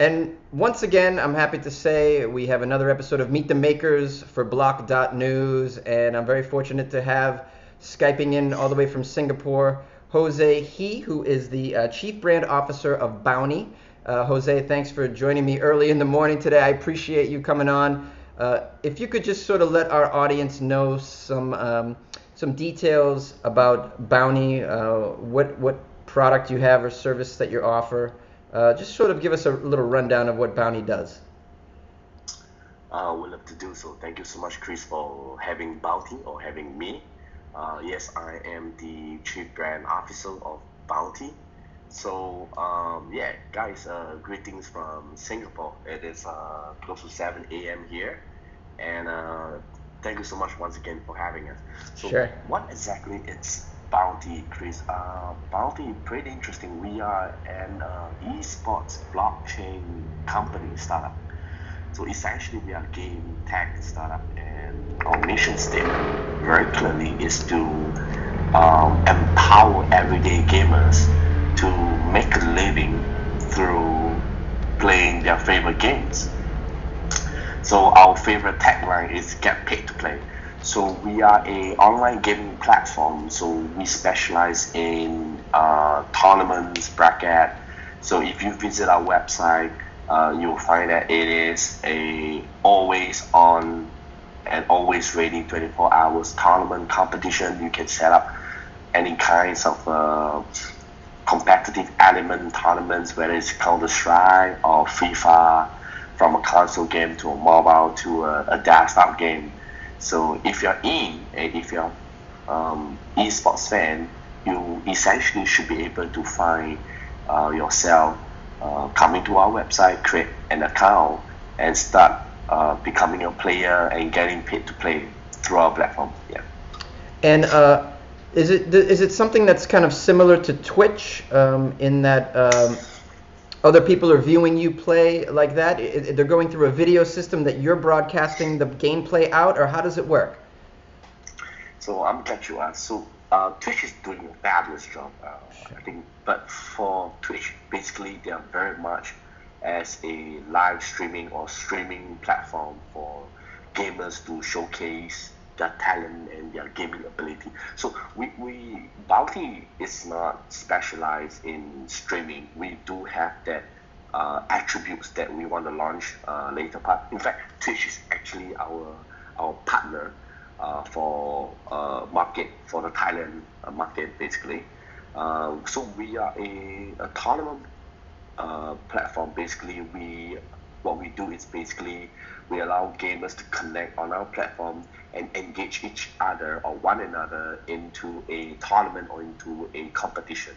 And once again, I'm happy to say we have another episode of Meet the Makers for Block.news, and I'm very fortunate to have Skyping in all the way from Singapore, Jose He, who is the Chief Brand Officer of Bountie. Jose, thanks for joining me early in the morning today. I appreciate you coming on. If you could just sort of let our audience know some details about Bountie, what product you have or service that you offer. Just sort of give us a little rundown of what Bountie does. Would love to do so. Thank you so much, Chris, for having Bountie or having me. Yes, I am the Chief Brand Officer of Bountie. So, yeah, guys, greetings from Singapore. It is close to 7 a.m. here. And thank you so much once again for having us. So, Sure. what exactly is Bountie, Chris? Bountie, pretty interesting. We are an esports blockchain company startup. So essentially, we are a game tech startup, and our mission statement very clearly is to empower everyday gamers to make a living through playing their favorite games. So our favorite tagline is "Get paid to play." So we are a online gaming platform. So we specialize in tournaments, bracket. So if you visit our website, you'll find that it is a always on and always ready 24 hours tournament competition. You can set up any kinds of competitive element tournaments, whether it's Counter-Strike or FIFA, from a console game to a mobile to a desktop game. So if you're if you're esports fan, you essentially should be able to find yourself coming to our website, create an account, and start becoming a player and getting paid to play through our platform. Yeah. And is it something that's kind of similar to Twitch in that other people are viewing you play like that? They're going through a video system that you're broadcasting the gameplay out, or how does it work? So I'm glad you asked. So Twitch is doing a fabulous job, I think. But for Twitch, basically, they are very much as a live streaming or streaming platform for gamers to showcase their talent and their gaming ability. So Bountie is not specialized in streaming. We do have that attributes that we want to launch later part. In fact, Twitch is actually our partner for market, for the Thailand market, basically. So we are a tournament platform. Basically, what we do is basically we allow gamers to connect on our platform and engage each other or one another into a tournament or into a competition.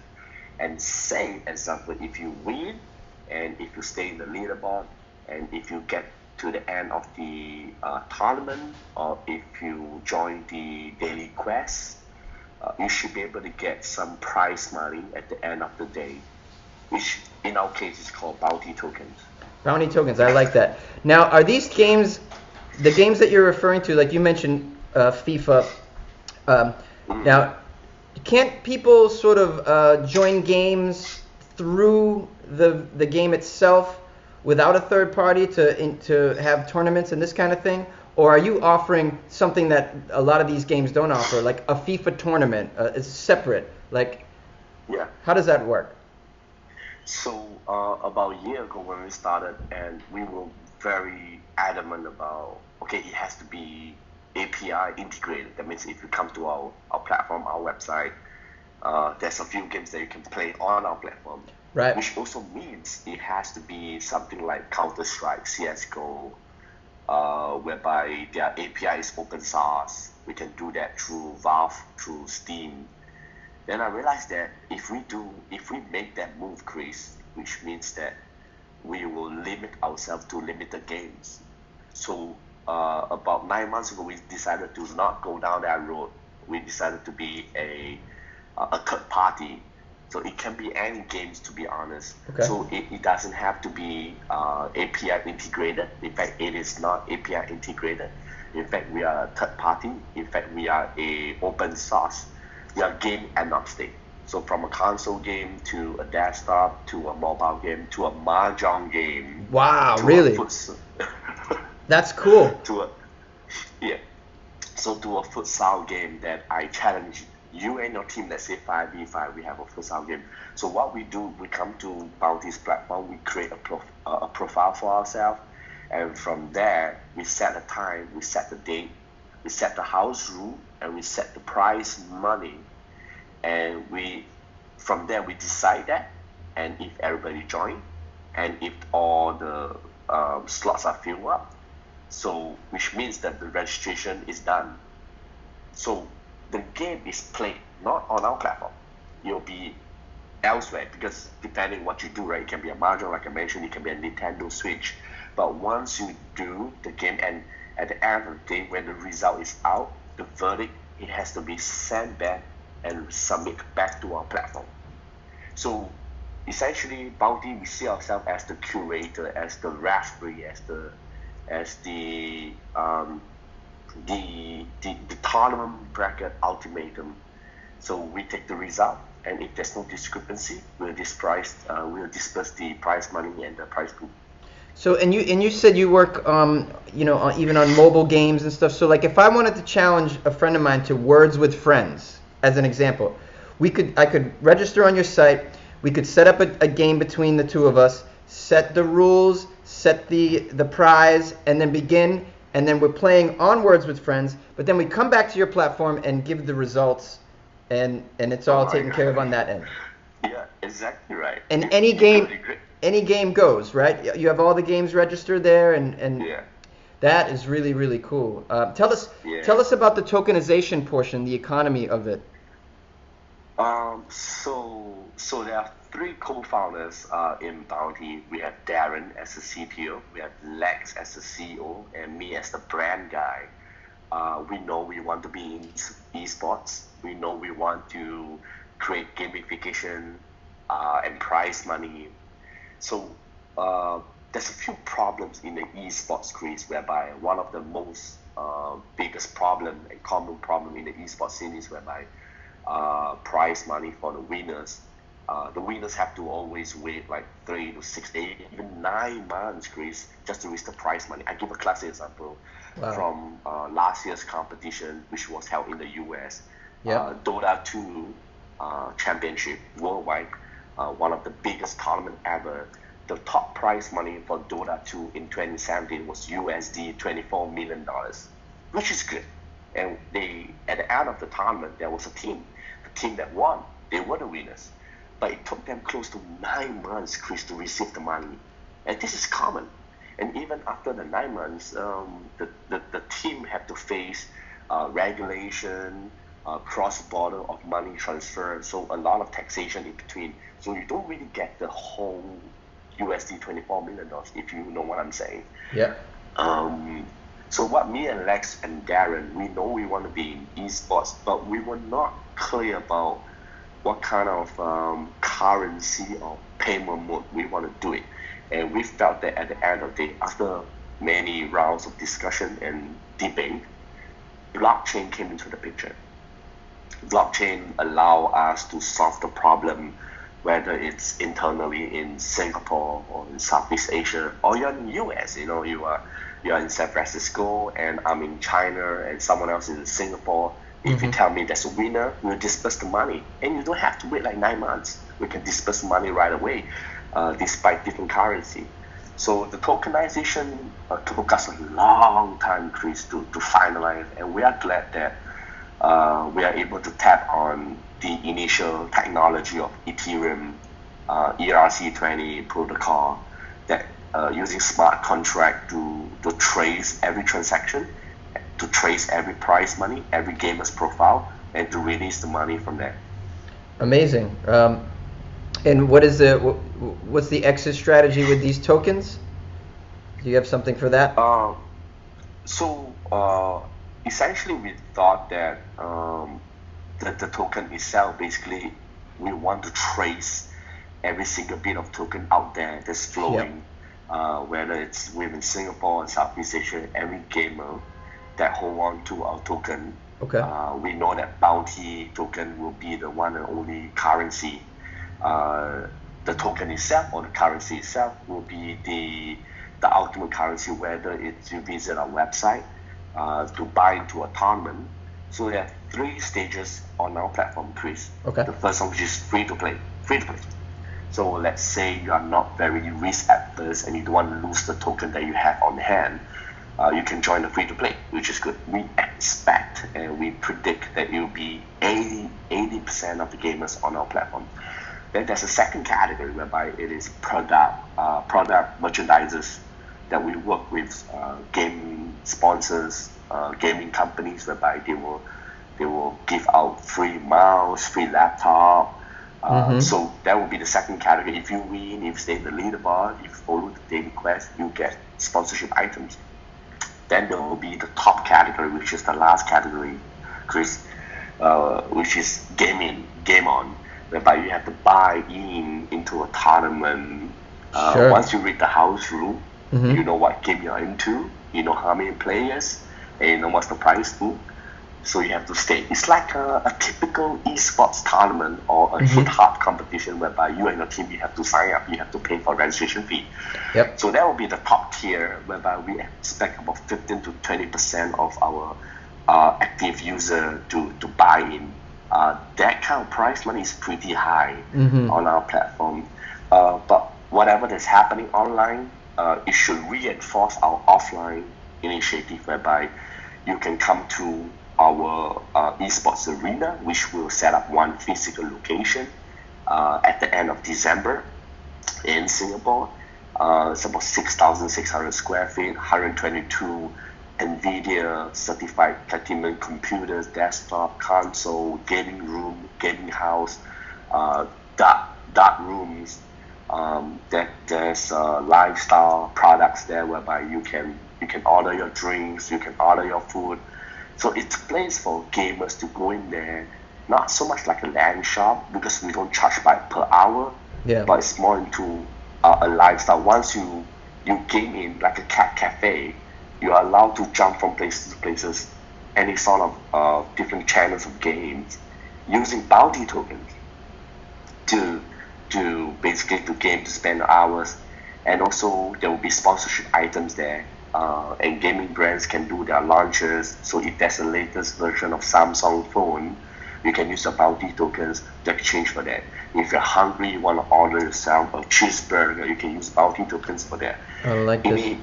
And say, example, if you win and if you stay in the leaderboard and if you get to the end of the tournament, or if you join the daily quest, you should be able to get some prize money at the end of the day, which in our case is called Bounty tokens. Bounty tokens, I like that. Now, are these games, the games that you're referring to, like you mentioned FIFA, now, can't people sort of join games through the game itself without a third party to have tournaments and this kind of thing? Or are you offering something that a lot of these games don't offer, like a FIFA tournament? It's separate. Like, Yeah. how does that work? So about a year ago when we started, and we were very adamant about, okay, it has to be API integrated. That means if you come to our platform, our website, there's a few games that you can play on our platform. Right. Which also means it has to be something like Counter-Strike, CSGO, whereby their API is open source. We can do that through Valve, through Steam. Then I realized that if we make that move, Chris, which means that we will limit ourselves to limited games. So about 9 months ago, we decided to not go down that road. We decided to be a third party. So it can be any games, to be honest. Okay. So it doesn't have to be API integrated. In fact, it is not API integrated. In fact, we are a third party. In fact, we are a open source. We are game agnostic. So from a console game to a desktop to a mobile game to a mahjong game Wow, to a really? That's cool. to a yeah. So to a futsal game that I challenge you and your team. Let's say 5v5, we have a futsal game. So what we do, we come to Bountie's platform, we create a profile for ourselves, and from there we set a time, we set the date, we set the house rule, and we set the prize money, and we from there we decide that, and if everybody join, and if all the slots are filled up, so which means that the registration is done. So the game is played not on our platform. It'll be elsewhere because depending what you do, right? It can be a mahjong, like I mentioned, it can be a Nintendo Switch. But once you do the game, and at the end of the day, when the result is out, the verdict, it has to be sent back and submit back to our platform. So essentially, Bounty, we see ourselves as the curator, as the referee, as the tournament bracket ultimatum. So we take the result, and if there's no discrepancy, we'll disperse the prize money and the prize pool. So and you said you work even on mobile games and stuff. So like if I wanted to challenge a friend of mine to Words with Friends as an example, I could register on your site. We could set up a game between the two of us, set the rules, set the prize, and then begin. And then we're playing on Words with Friends. But then we come back to your platform and give the results, and it's all taken care of on that end. Yeah, exactly right. And any game goes, right? You have all the games registered there, and Yeah. that is really, really cool. Tell us about the tokenization portion, the economy of it. So there are three co-founders in Bounty. We have Darren as the CTO, we have Lex as the CEO, and me as the brand guy. We know we want to be in esports. We know we want to create gamification and prize money. So there's a few problems in the esports space, whereby one of the most biggest problem and common problem in the esports scene is whereby prize money for the winners. The winners have to always wait like 3 to 6, 8, even 9 months, Chris, just to reach the prize money. I give a classic example from last year's competition, which was held in the US. Dota 2 championship worldwide, one of the biggest tournament ever. The top prize money for Dota 2 in 2017 was USD $24 million, which is good. And at the end of the tournament, there was a team. The team that won, they were the winners. But it took them close to 9 months, Chris, to receive the money. And this is common. And even after the 9 months, the team had to face regulation, cross-border of money transfer, so a lot of taxation in between. So you don't really get the whole USD $24 million, if you know what I'm saying. Yeah. So what me and Lex and Darren, we know we want to be in esports, but we were not clear about what kind of currency or payment mode we want to do it. And we felt that at the end of the day, after many rounds of discussion and debate, blockchain came into the picture. Blockchain allow us to solve the problem, whether it's internally in Singapore or in Southeast Asia, or you're in the US, you're in San Francisco and I'm in China and someone else is in Singapore. If you tell me there's a winner, we'll disperse the money. And you don't have to wait like 9 months. We can disperse the money right away, despite different currency. So the tokenization took us a long time, Chris, to finalize. And we are glad that we are able to tap on the initial technology of Ethereum, ERC20 protocol, that using smart contract to trace every transaction, to trace every prize money, every gamer's profile, and to release the money from there. Amazing. And what's the exit strategy with these tokens? Do you have something for that? Essentially, we thought that the token itself, basically, we want to trace every single bit of token out there that's flowing, whether it's within Singapore and Southeast Asia, every gamer that hold on to our token Okay. We know that Bounty token will be the one and only currency. Uh, the token itself or the currency itself will be the ultimate currency, whether it's you visit our website to buy into a tournament. So there are three stages on our platform, Chris. Okay. The first one, which is free to play. Free to play. So let's say you are not very risk averse and you don't want to lose the token that you have on hand. You can join the free to play, which is good. We expect and we predict that it will be 80% of the gamers on our platform. Then there's a second category whereby it is product merchandisers that we work with game sponsors, gaming companies, whereby they will give out free mouse, free laptop. So that will be the second category. If you win, if you stay in the leaderboard, if you follow the daily quest, you get sponsorship items. Then there will be the top category, which is the last category, Chris, which is game on, whereby you have to buy into a tournament. Sure. Once you read the house rule, you know what game you're into, you know how many players, and you know what's the prize pool. So you have to stay. It's like a typical esports tournament or a hit-hard competition whereby you and your team, you have to sign up, you have to pay for registration fee. Yep. So that will be the top tier whereby we expect about 15 to 20% of our active user to buy in. That kind of price money is pretty high on our platform. But whatever that's happening online, it should reinforce our offline initiative whereby you can come to our esports arena, which will set up one physical location at the end of December in Singapore. It's about 6,600 square feet, 122 NVIDIA certified platinum computers, desktop, console, gaming room, gaming house, dark rooms. There's lifestyle products there whereby you can order your drinks, you can order your food. So it's a place for gamers to go in there, not so much like a LAN shop because we don't charge by per hour, but it's more into a lifestyle. Once you game in like a cat cafe, you are allowed to jump from places to places, any sort of different channels of games, using bounty tokens to basically to game to spend hours, and also there will be sponsorship items there. And gaming brands can do their launches. So if there's a latest version of Samsung phone, you can use the bounty tokens to exchange for that. If you're hungry, you want to order yourself a cheeseburger, you can use bounty tokens for that. I like this.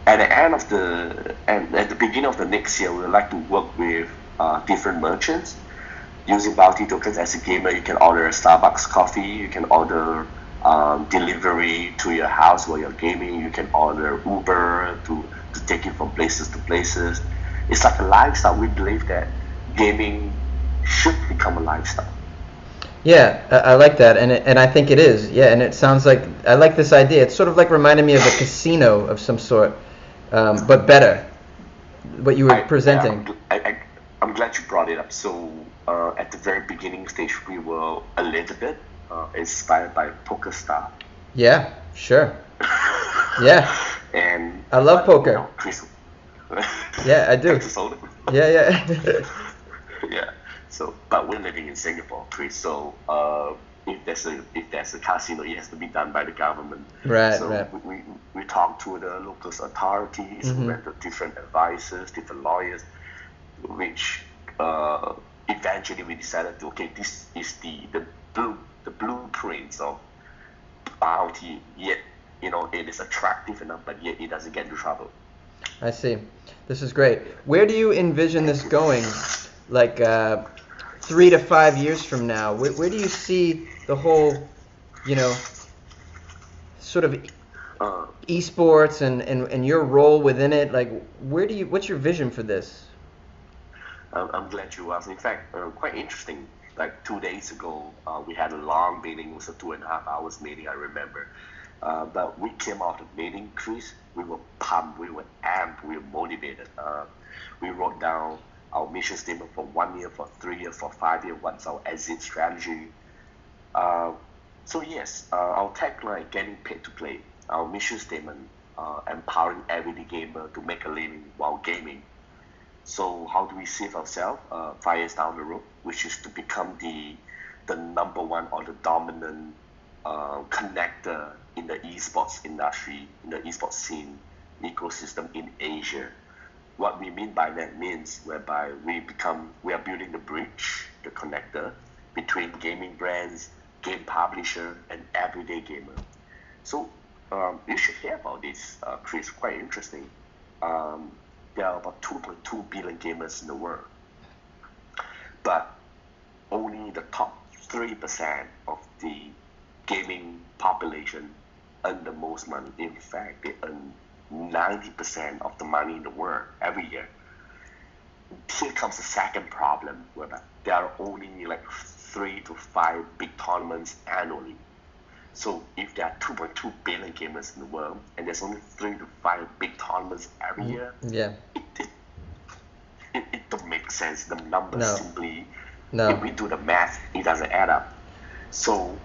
At the beginning of the next year, we would like to work with different merchants. Using bounty tokens as a gamer, you can order a Starbucks coffee, you can order delivery to your house while you're gaming. You can order Uber to take you from places to places. It's like a lifestyle. We believe that gaming should become a lifestyle. Yeah, I like that, and I think it is. Yeah, and it sounds like I like this idea. It's sort of like reminding me of a casino of some sort, but better. What you were presenting. I'm glad you brought it up. So at the very beginning stage, we were a little bit inspired by PokerStar. Yeah, sure. Yeah. And I love poker. You know, Chris, yeah, I do. Yeah. Yeah. So, but we're living in Singapore, Chris. So, if there's a casino, it has to be done by the government. Right. So right. we talk to the local authorities, we went to different advisors, different lawyers, which eventually we decided to this is the blueprints of bounty. Yet it is attractive enough, but yet it doesn't get into trouble. I see. This is great. Where do you envision this going? Like 3 to 5 years from now, where do you see the whole, sort of esports and your role within it? Like, what's your vision for this? I'm glad you asked. In fact, quite interesting. Like 2 days ago, we had a long meeting. It was a 2.5 hours meeting, I remember. But we came out of the meeting, Chris. We were pumped, we were amped, we were motivated. We wrote down our mission statement for 1 year, for 3 years, for 5 years. What's our exit strategy? So yes, our tagline, getting paid to play. Our mission statement, empowering everyday gamer to make a living while gaming. So how do we save ourselves 5 years down the road, which is to become the number one or the dominant connector in the esports industry, in the esports scene ecosystem in Asia. What we mean by that means whereby we are building the bridge, the connector between gaming brands, game publisher, and everyday gamer. So you should hear about this, Chris. Quite interesting. There are about 2.2 billion gamers in the world, but only the top 3% of the gaming population earn the most money. In fact, they earn 90% of the money in the world every year. Here comes the second problem, whereby there are only like 3 to 5 big tournaments annually. So if there are 2.2 billion gamers in the world and there's only 3 to 5 big tournaments every year, Yeah. it don't make sense. The numbers No. simply, No. if we do the math, it doesn't add up. So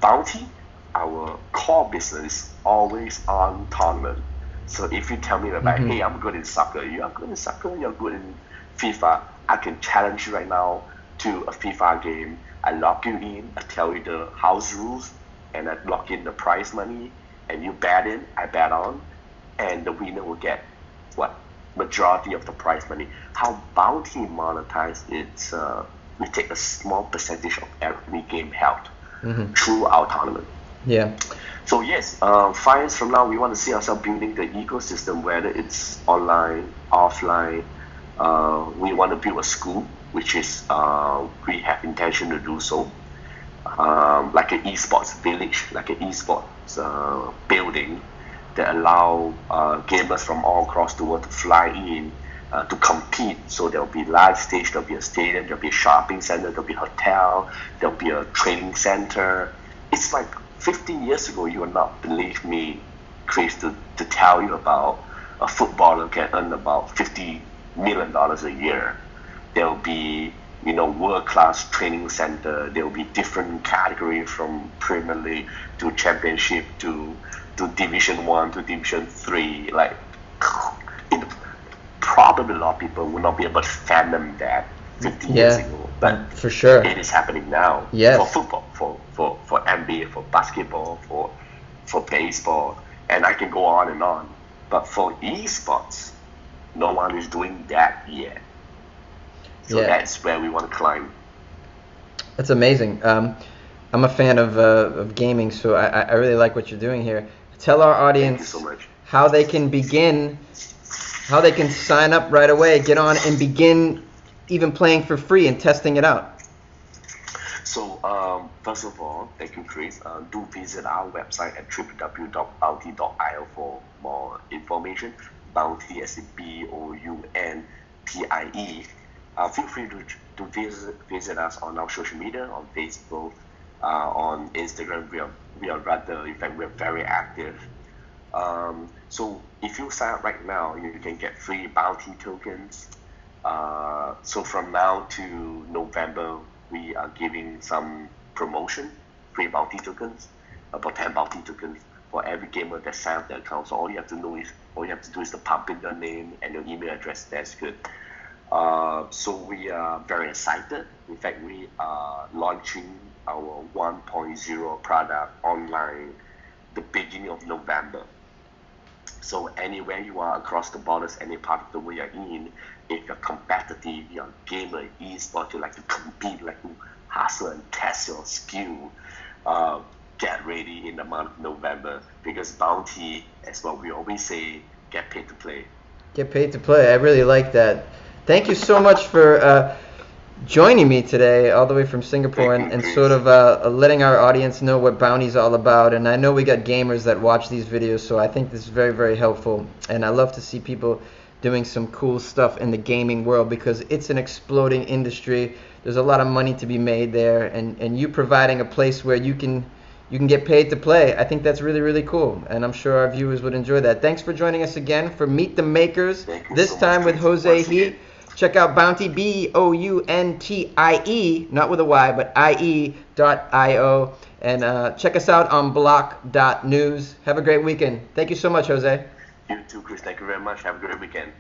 Bountie, our core business, always on tournament. So if you tell me about, hey, I'm good in soccer, you are good in soccer, you're good in FIFA, I can challenge you right now to a FIFA game. I lock you in, I tell you the house rules, and I lock in the prize money, and you bet in, I bet on, and the winner will get what? Majority of the prize money. How Bounty monetize it's we take a small percentage of every game held through our tournament. Yeah. So yes, 5 years from now, we want to see ourselves building the ecosystem, whether it's online, offline. We want to build a school, which is we have intention to do so, like an esports village, like an esports building that allow gamers from all across the world to fly in to compete. So there'll be live stage, there'll be a stadium, there'll be a shopping center, there'll be a hotel, there'll be a training center. It's like 15 years ago, you would not believe me, Chris, to tell you about a footballer can earn about $50 million a year. There'll be, world-class training center. There'll be different category from Premier League to Championship to Division 1 to Division 3. Like, probably a lot of people will not be able to fathom that 50 years ago. But for sure, it is happening now. Yes. For football, for NBA, for basketball, for baseball, and I can go on and on. But for esports, no one is doing that yet. So that's where we want to climb. That's amazing. I'm a fan of gaming, so I really like what you're doing here. Tell our audience so how they can begin, how they can sign up right away, get on and begin even playing for free and testing it out. So first of all, thank you, Chris. Do visit our website at www.bountie.io for more information. Bountie as in BOUNTIE. Feel free to visit us on our social media, on Facebook, on Instagram. We are rather, in fact, we're very active. So if you sign up right now, you can get free Bounty tokens. So from now to November, we are giving some promotion, free Bounty tokens, about 10 Bounty tokens for every gamer that signs up their account. So all you have to do is to pump in your name and your email address. That's good. So we are very excited. In fact, we are launching our 1.0 product online the beginning of November. So anywhere you are across the borders, any part of the world you're in, if you're competitive, you're a gamer, esports, you like to compete, like to hustle and test your skill, get ready in the month of November, because Bounty, as what we always say, get paid to play. Get paid to play. I really like that. Thank you so much for joining me today all the way from Singapore and sort of letting our audience know what Bounty's all about. And I know we got gamers that watch these videos, so I think this is very, very helpful. And I love to see people doing some cool stuff in the gaming world because it's an exploding industry. There's a lot of money to be made there, and you providing a place where you can get paid to play. I think that's really, really cool, and I'm sure our viewers would enjoy that. Thanks for joining us again for Meet the Makers, this so time with Jose He. Check out Bountie, BOUNTIE, not with a Y, but IE.io. And check us out on block.news. Have a great weekend. Thank you so much, Jose. You too, Chris. Thank you very much. Have a great weekend.